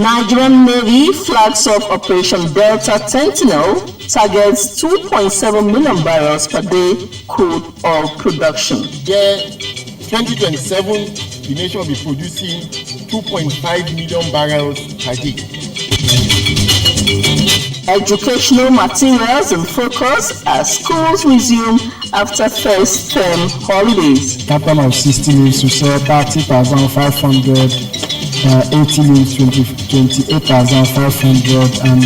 Nigerian Navy flags off Operation Delta Sentinel, targets 2.7 million barrels per day crude oil production. Yeah, 2027, the nation will be producing 2.5 million barrels per day. Educational materials in focus as schools resume after first term holidays. Capital of 60 leaves to sell 30,500, 80 leaves 28,500, and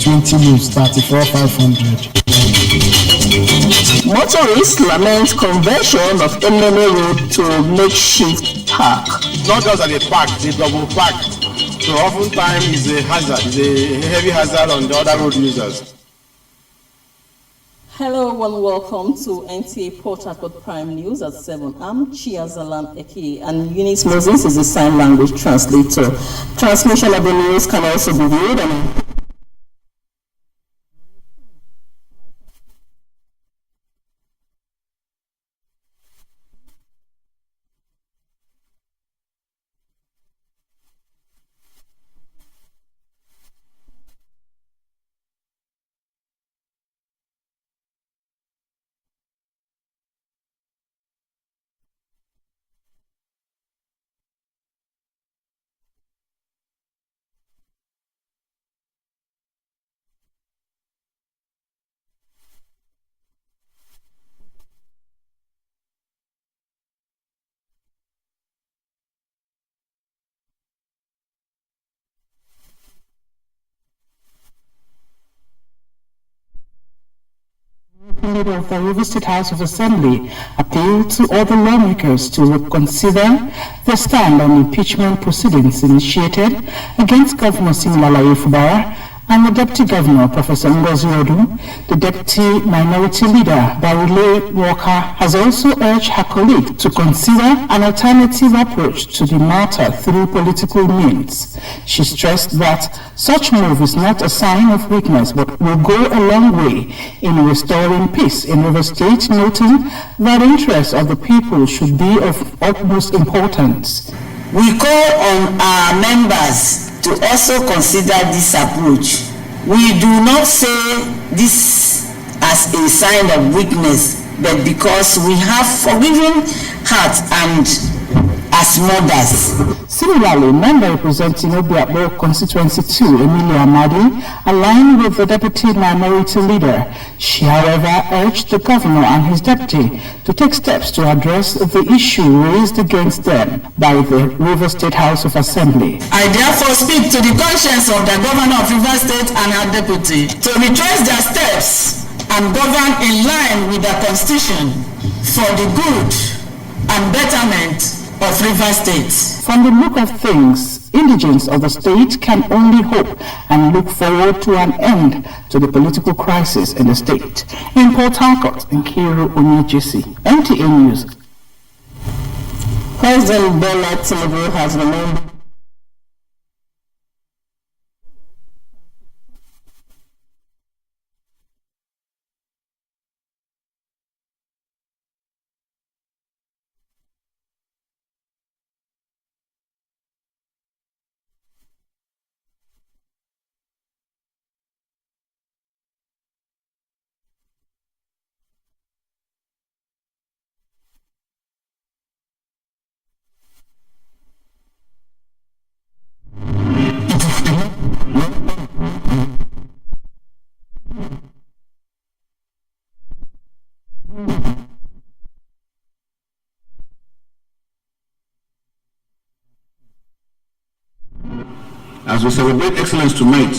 20 leaves 34,500. Motorists lament conversion of Emene Road to makeshift park. Not just at a park, it's a double park. So oftentimes it's a hazard, it's a heavy hazard on the other road users. Hello and welcome to NTA Port Harcourt Prime News at 7. I'm Chiazalan Eki and Eunice Moses is the sign language translator. Transmission of the news can also be viewed on leader of the River State House of Assembly appealed to other lawmakers to reconsider their stand on impeachment proceedings initiated against Governor Siminalayi Fubara and the Deputy Governor, Professor Ngozi Odum. The Deputy Minority Leader, Barile Walker, has also urged her colleague to consider an alternative approach to the matter through political means. She stressed that such move is not a sign of weakness, but will go a long way in restoring peace in River State, noting that the interests of the people should be of utmost importance. We call on our members to also consider this approach. We do not say this as a sign of weakness, but because we have forgiving hearts and as mothers. Similarly, member representing Obiakbo Constituency 2, Emilia Amadi, aligned with the Deputy Minority Leader. She, however, urged the Governor and his Deputy to take steps to address the issue raised against them by the River State House of Assembly. I therefore speak to the conscience of the Governor of River State and her Deputy to retrace their steps and govern in line with the Constitution for the good and betterment of River State. From the look of things, indigents of the state can only hope and look forward to an end to the political crisis in the state. In Port Harcourt, Nkiru Onyejisi, NTA News. President Bola Tinubu has remained As we celebrate excellence tonight,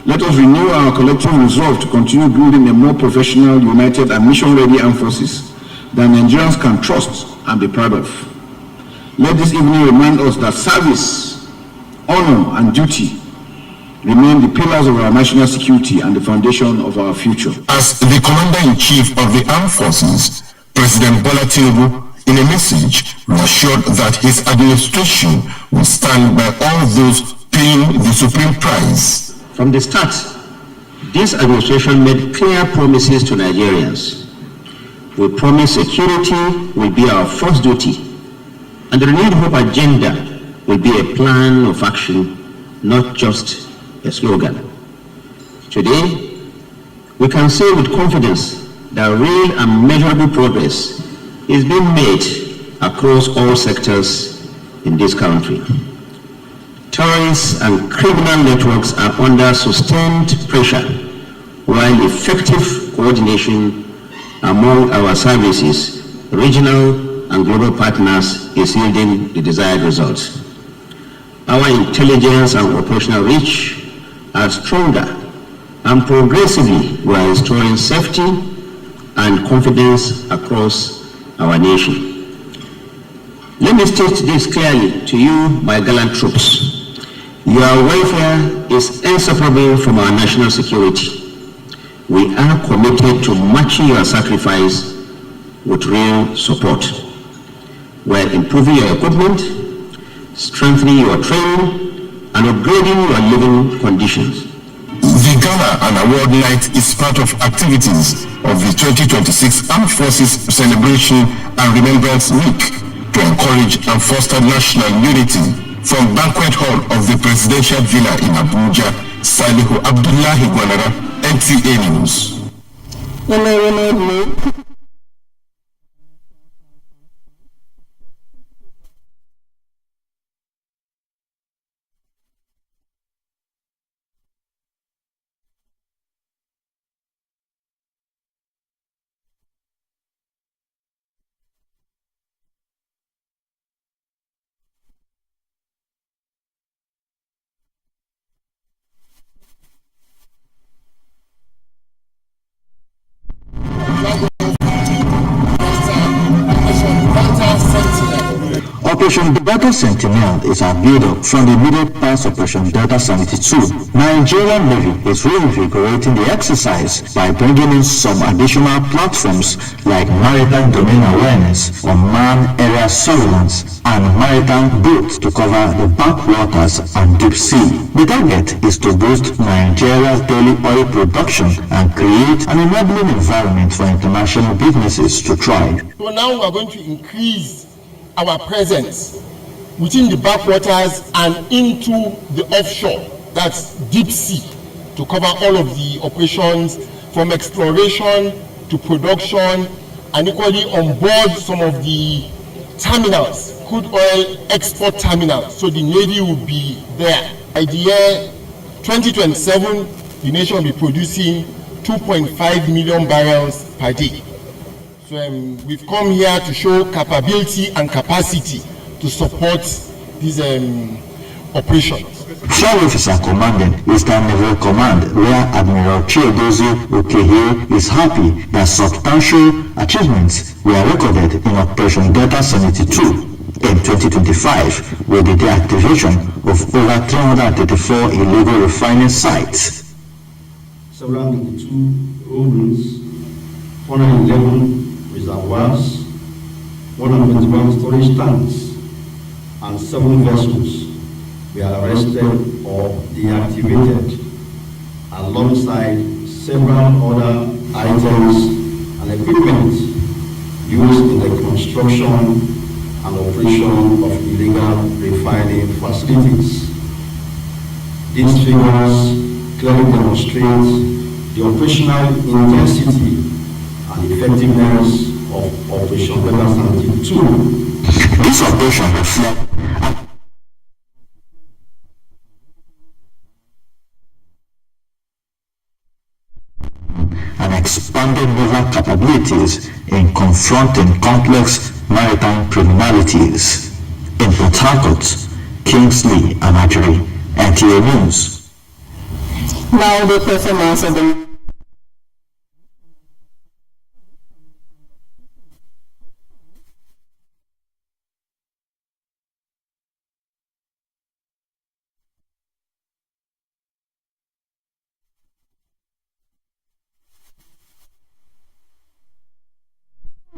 let us renew our collective resolve to continue building a more professional, united, and mission-ready armed forces that Nigerians can trust and be proud of. Let this evening remind us that service, honor, and duty remain the pillars of our national security and the foundation of our future. As the Commander-in-Chief of the Armed Forces, President Bola Tinubu, in a message, assured that his administration will stand by all those paying the supreme price. From the start, this administration made clear promises to Nigerians. We promise security will be our first duty, and the renewed hope agenda will be a plan of action not just a slogan. Today, we can say with confidence that real and measurable progress is being made across all sectors in this country. Terrorists and criminal networks are under sustained pressure, while effective coordination among our services, regional and global partners is yielding the desired results. Our intelligence and operational reach are stronger, and progressively we are restoring safety and confidence across our nation. Let me state this clearly to you, my gallant troops. Your welfare is inseparable from our national security. We are committed to matching your sacrifice with real support. We are improving your equipment, strengthening your training, and upgrading your living conditions. The Gala and Award Night is part of activities of the 2026 Armed Forces Celebration and Remembrance Week to encourage and foster national unity. From Banquet Hall of the Presidential Villa in Abuja, Salihu Abdullahi Gwanara, NTA News. Operation Delta Sentinel is a build-up from the immediate past Operation Delta 72. Nigerian Navy is reinvigorating the exercise by bringing in some additional platforms like maritime domain awareness, unmanned area surveillance, and maritime boats to cover the backwaters and deep sea. The target is to boost Nigeria's daily oil production and create an enabling environment for international businesses to thrive. So now we are going to increase our presence within the backwaters and into the offshore, that's deep sea, to cover all of the operations from exploration to production, and equally on board some of the terminals, crude oil export terminals, so the Navy will be there. By the year 2027, the nation will be producing 2.5 million barrels per day. So we've come here to show capability and capacity to support these operations. Flag Officer Commanding Eastern Naval Command Rear Admiral Chiedozie Okehe is happy that substantial achievements were recorded in Operation Delta 72 in 2025 with the deactivation of over 334 illegal refining sites. 792 holdings, 411 reservoirs, 121 storage tanks, and 7 vessels were arrested or deactivated, alongside several other items and equipment used in the construction and operation of illegal refining facilities. These figures clearly demonstrate the operational intensity and effectiveness of Operation Delta 72. This operation reflects and expanded naval capabilities in confronting complex maritime criminalities. In Port Harcourt, Kingsley Anajiri, NTA News. Now the performance of the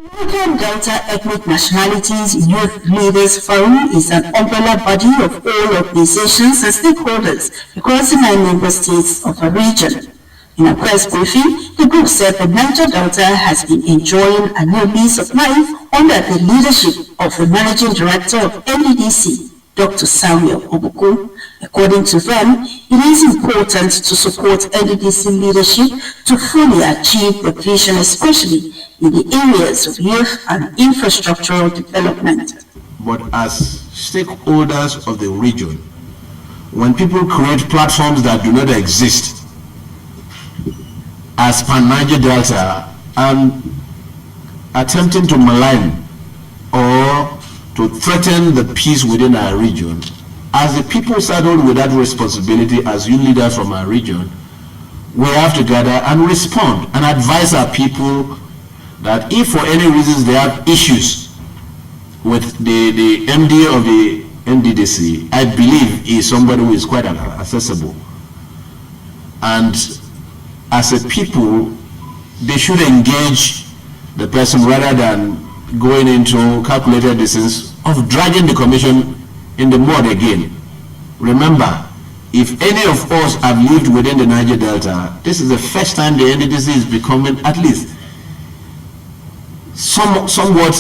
Niger Delta Ethnic Nationalities Youth Leaders Forum is an umbrella body of all organizations and stakeholders across the 9 member states of the region. In a press briefing, the group said the Niger Delta has been enjoying a new lease of life under the leadership of the Managing Director of NEDC, Dr. Samuel Obuku. According to them, it is important to support NDDC leadership to fully achieve the vision, especially in the areas of youth and infrastructural development. But as stakeholders of the region, when people create platforms that do not exist as Pan-Niger Delta and attempting to malign or to threaten the peace within our region, as the people saddled with that responsibility as youth leaders from our region, we have to gather and respond and advise our people that if for any reasons they have issues with the MD of the NDDC, I believe he is somebody who is quite accessible. And as a people, they should engage the person rather than going into calculated distance of dragging the commission in the mud again. Remember, if any of us have lived within the Niger Delta, this is the first time the NDDC is becoming at least somewhat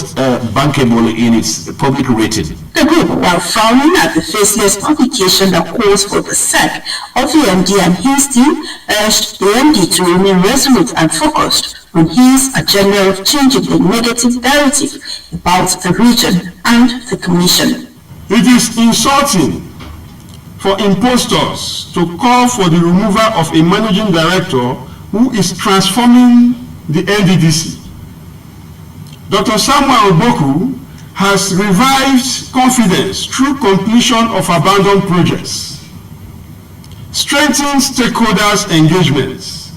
bankable in its public rating. The group, while frowning at the faceless publication that calls for the sack of the MD and his team, urged the MD to remain resolute and focused on his agenda of changing the negative narrative about the region and the commission. It is insulting for impostors to call for the removal of a managing director who is transforming the NDDC. Dr. Samuel Ogboku has revived confidence through completion of abandoned projects, strengthened stakeholders' engagements,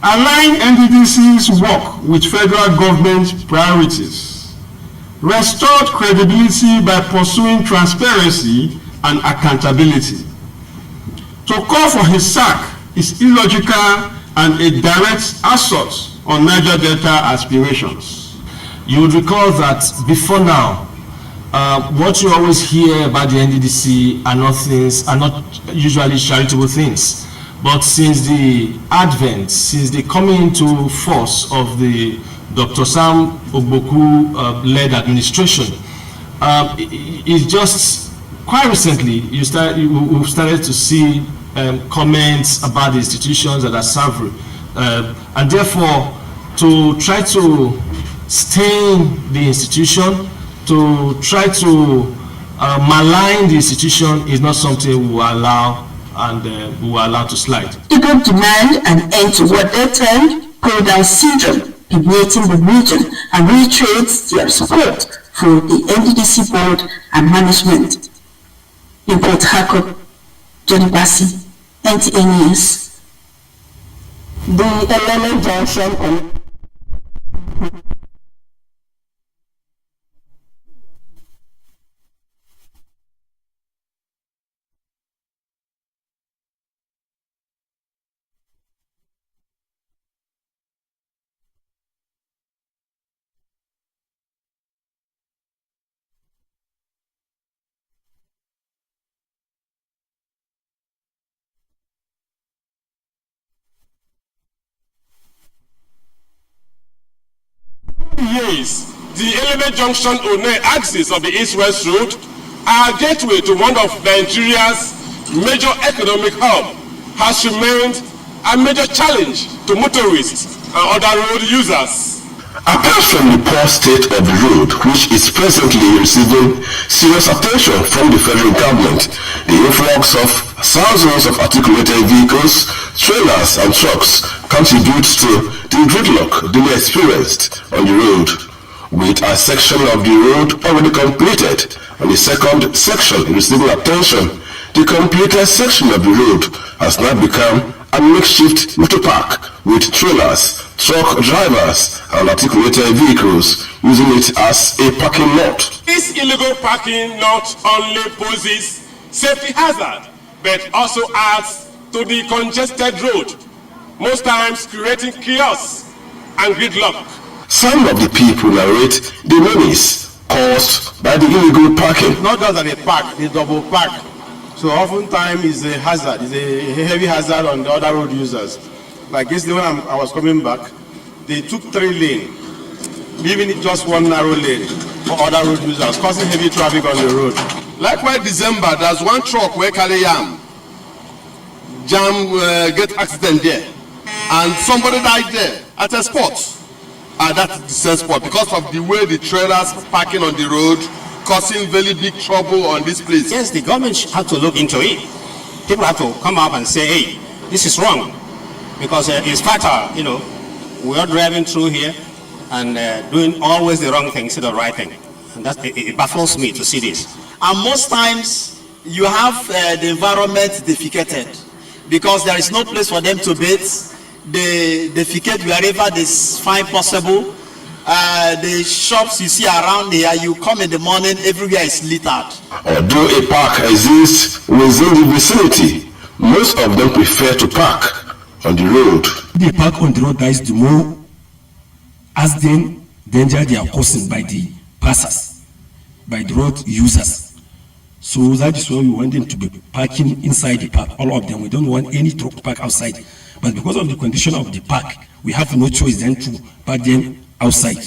aligned NDDC's work with federal government priorities, restored credibility by pursuing transparency and accountability. To call for his sack is illogical and a direct assault on Niger Delta aspirations. You would recall that before now, what you always hear about the NDDC are not usually charitable things. But since the advent, since the coming into force of the Dr. Sam Ogboku-led administration, it's just quite recently we've started to see comments about the institutions that are serving, and therefore to try to stain the institution, to try to malign the institution is not something we will allow and we will allow to slide. The group demand an end to what they termed pull-down syndrome permeating the region and reiterates their support for the NDDC board and management. In Port Harcourt, Johnny Bassi, NTA News. The Elele Junction on years, the Elele Junction One axis of the East-West Road, our gateway to one of Nigeria's major economic hub, has remained a major challenge to motorists and other road users. Apart from the poor state of the road, which is presently receiving serious attention from the federal government, the influx of thousands of articulated vehicles, trailers and trucks contributes to the gridlock daily experienced on the road. With a section of the road already completed and the second section receiving attention, the completed section of the road has now become a makeshift motor park with trailers, truck drivers and articulated vehicles using it as a parking lot. This illegal parking not only poses safety hazard but also adds to the congested road, most times creating chaos and gridlock. Some of the people narrate the menace caused by the illegal parking. Not just that they park, they double park. So oftentimes it's a hazard, it's a heavy hazard on the other road users. Like yesterday when I was coming back, they took 3 lanes, leaving it just one narrow lane for other road users, causing heavy traffic on the road. Likewise, December, there's one truck where carry yam, get accident there, and somebody died there at a spot. That's the same spot because of the way the trailers parking on the road, causing very big trouble on this place. Yes, the government have to look into it. People have to come up and say, hey, this is wrong. Because it's fatal, we are driving through here and doing always the wrong thing instead of the right thing. And it baffles me to see this. And most times, you have the environment defecated because there is no place for them to bathe. They defecate wherever they find possible. The shops you see around here, you come in the morning, everywhere is littered. Although a park exists within the vicinity, most of them prefer to park on the road. The park on the road, that is the more accident danger they are causing by the passers, by the road users. So that is why we want them to be parking inside the park, all of them. We don't want any truck to park outside. But because of the condition of the park, we have no choice than to park them outside.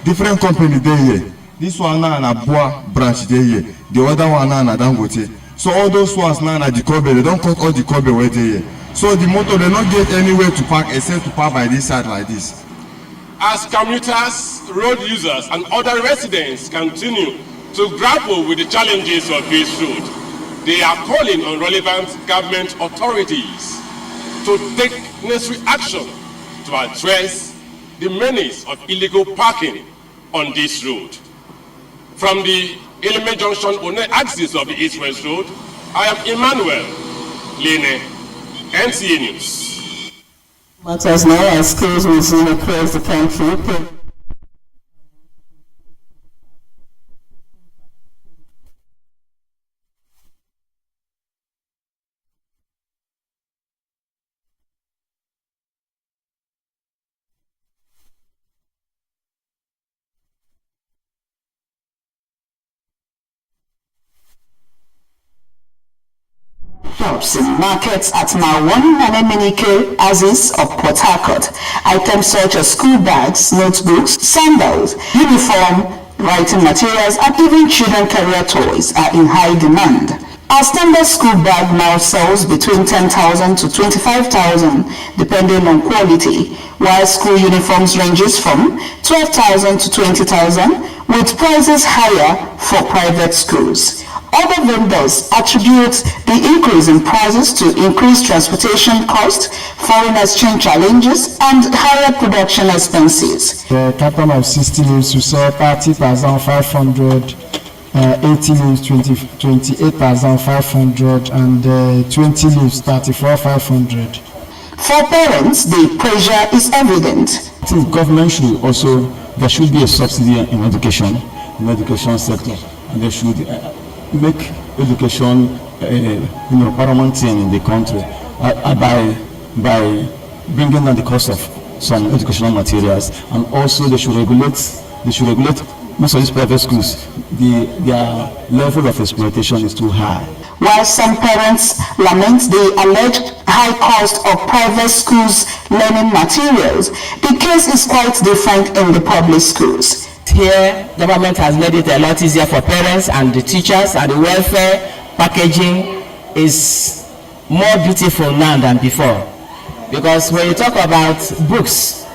Different company there here. This one now na Boa branch there here. The other one now na Dangote. So all those ones now na the Kobe, they don't cut all the Kobe way there here. So the motor, they not get anywhere to park except to park by this side like this. As commuters, road users, and other residents continue to grapple with the challenges of this road, they are calling on relevant government authorities to take necessary action to address the menace of illegal parking on this road. From the Eleme Junction on the axis of the East-West Road, I am Emmanuel Lene, NTA News. Matters now as schools resume across the country. Shops in markets at Mawon and Emenike Aziz of Port Harcourt. Items such as school bags, notebooks, sandals, uniform, writing materials, and even children career toys are in high demand. Our standard school bag now sells between 10,000 to 25,000 depending on quality, while school uniforms ranges from 12,000 to 20,000 with prices higher for private schools. Other vendors attribute the increase in prices to increased transportation costs, foreign exchange challenges, and higher production expenses. The carton of 60 leaves we sell 30,500, 80 leaves 28,500, and 20 leaves 34,500. For parents, the pressure is evident. I think government should also, there should be a subsidy in education sector, and they should make education paramount thing in the country by bringing down the cost of some educational materials, and also they should regulate most of these private schools. Their level of exploitation is too high. While some parents lament the alleged high cost of private schools' learning materials, the case is quite different in the public schools. Here, government has made it a lot easier for parents and the teachers, and the welfare packaging is more beautiful now than before. Because when you talk about books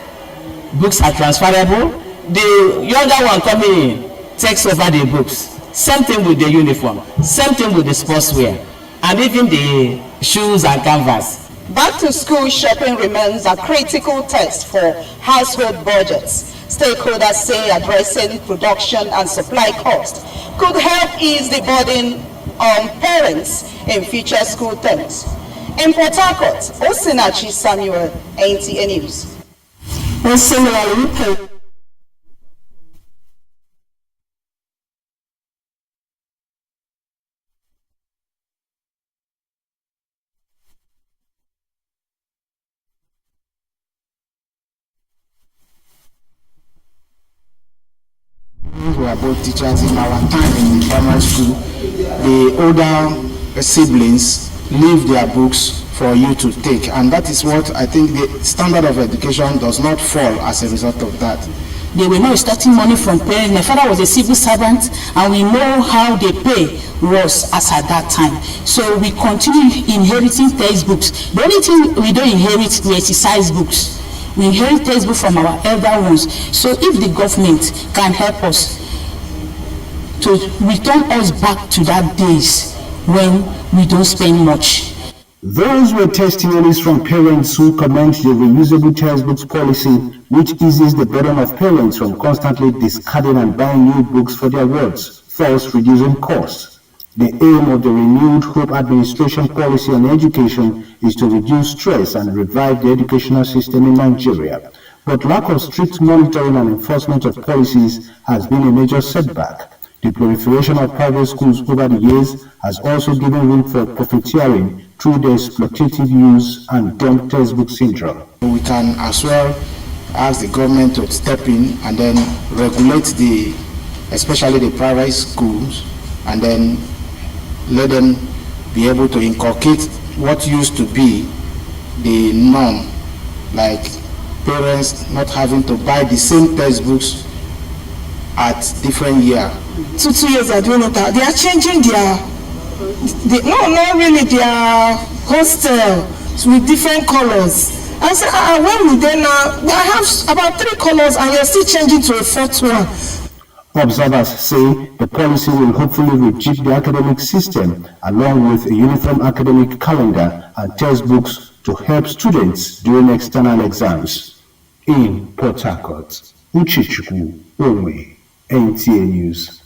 are transferable. The younger one coming in takes over the books. Same thing with the uniform, same thing with the sportswear, and even the shoes and canvas. Back to school shopping remains a critical test for household budgets. Stakeholders say addressing production and supply costs could help ease the burden on parents in future school terms. In Port Harcourt, Osinachi Samuel, NTA News. And similarly, we are both teachers in our time in the primary school. The older siblings leave their books for you to take, and that is what I think the standard of education does not fall as a result of that. They were not extorting money from parents. My father was a civil servant, and we know how they pay was as at that time. So we continue inheriting textbooks. The only thing we don't inherit were exercise books. We inherit textbooks from our elder ones. So if the government can help us to return us back to that days when we don't spend much. Those were testimonies from parents who comment the reusable textbooks policy, which eases the burden of parents from constantly discarding and buying new books for their wards, thus reducing costs. The aim of the renewed Hope administration policy on education is to reduce stress and revive the educational system in Nigeria. But lack of strict monitoring and enforcement of policies has been a major setback. The proliferation of private schools over the years has also given room for profiteering through the exploitative use and dump textbook syndrome. We can as well ask the government to step in and then regulate especially the private schools, and then let them be able to inculcate what used to be the norm, like parents not having to buy the same textbooks at different years. 2 years are doing it. They are changing their hostel with different colors. I said, when we then I have about 3 colors and you're still changing to a 4th one. Observers say the policy will hopefully rejig the academic system along with a uniform academic calendar and textbooks to help students during external exams. In Port Harcourt, Uchichukwu Onwe, NTA News.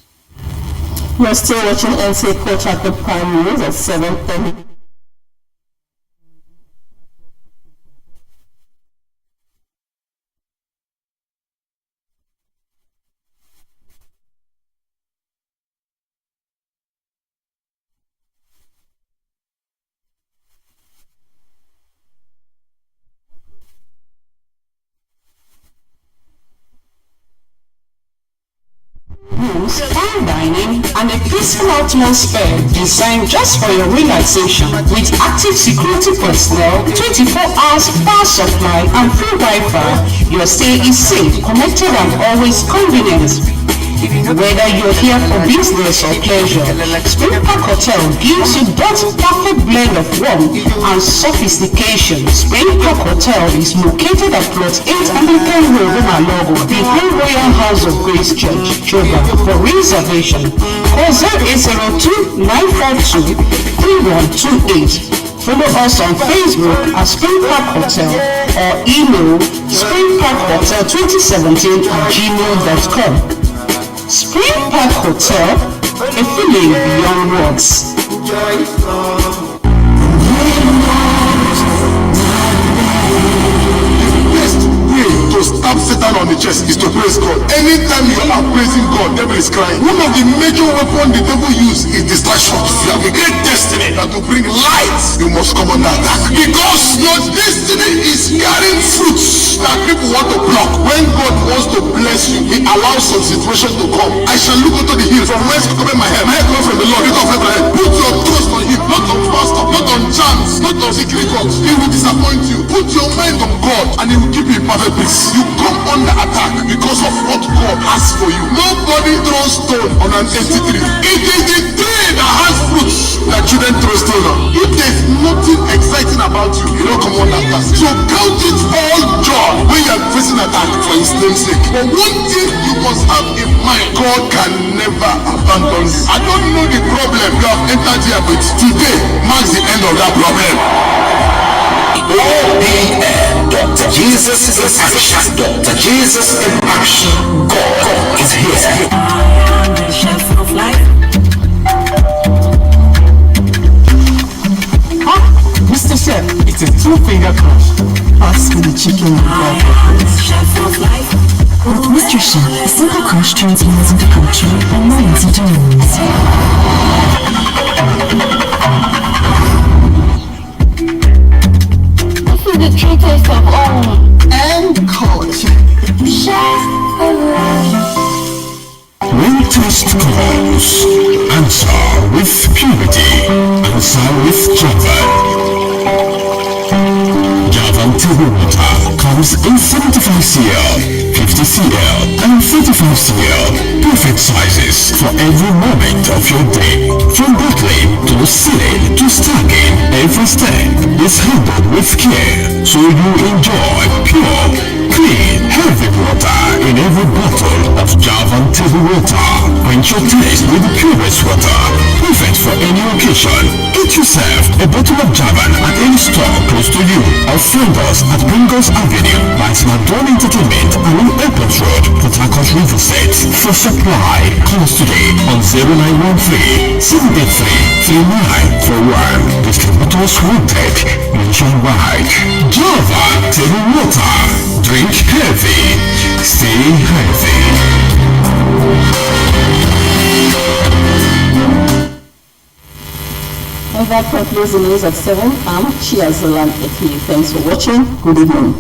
You're still watching NTA Port Harcourt Prime News at 7:30. Fine dining and a peaceful atmosphere designed just for your relaxation with active security personnel, 24 hours power supply and free Wi-Fi. Your stay is safe, connected and always convenient. Whether you're here for business or pleasure, Spring Park Hotel gives you that perfect blend of warmth and sophistication. Spring Park Hotel is located at Plot 8 American Road, Umalogo, behind Royal House of Grace Church, Choba. For reservation, call 0802-942-3128. Follow us on Facebook at Spring Park Hotel or email springparkhotel2017@gmail.com. Spring Park Hotel, a feeling beyond words. Stab Satan on the chest is to praise God. Anytime you are praising God, devil is crying. One of the major weapons the devil uses is distraction. You have a great destiny that will bring light. You must come on that attack. Because your destiny is carrying fruits that people want to block. When God wants to bless you, he allows some situations to come. I shall look into the hills. From whence coming my help? My help comes from the Lord. Of Abraham. Put your trust on him, not on pastor, not on chance, not on secret works. He will disappoint you. Put your mind on God and he will keep you in perfect peace. You come under attack because of what God has for you. Nobody throws stone on an empty tree. It is the tree that has fruits that children throw stone on. If there's nothing exciting about you, you don't come under attack. So count it all joy when you are facing attack for his name's sake. But one thing you must have in mind, God can never abandon you. I don't know the problem you have entered here with. Today marks the end of that problem. OBN, Dr. Jesus in action. Dr. Jesus in action. God is here. I am the chef of life. Mr. Chef, it's a 2-finger crush. Pass me the chicken. I am the chef of life. With Mr. Chef, a simple crush turns meals into culture and moments into memories. The true taste of home and culture. Chef of life. When taste calls, answer with purity, answer with Javan. Javan table water comes in 75 cl, 50 cl and 35 cl. Perfect sizes for every moment of your day. From bottling to sealing to stacking, every step is handled with care, so you enjoy pure, clean, healthy water in every bottle of Javan table water. Quench your taste with the purest water, perfect for any occasion. Get yourself a bottle of Javan at any store close to you, or find us at Pringles Avenue by Smadron Entertainment along Airport Road, Port Harcourt Riverside. For supply, call us today on 0913-783-3941. Distributors wanted nationwide. Javan table water. Drink healthy. Stay healthy. And that concludes the news at 7. I'm Chiazalan Eki. Thanks for watching. Good evening.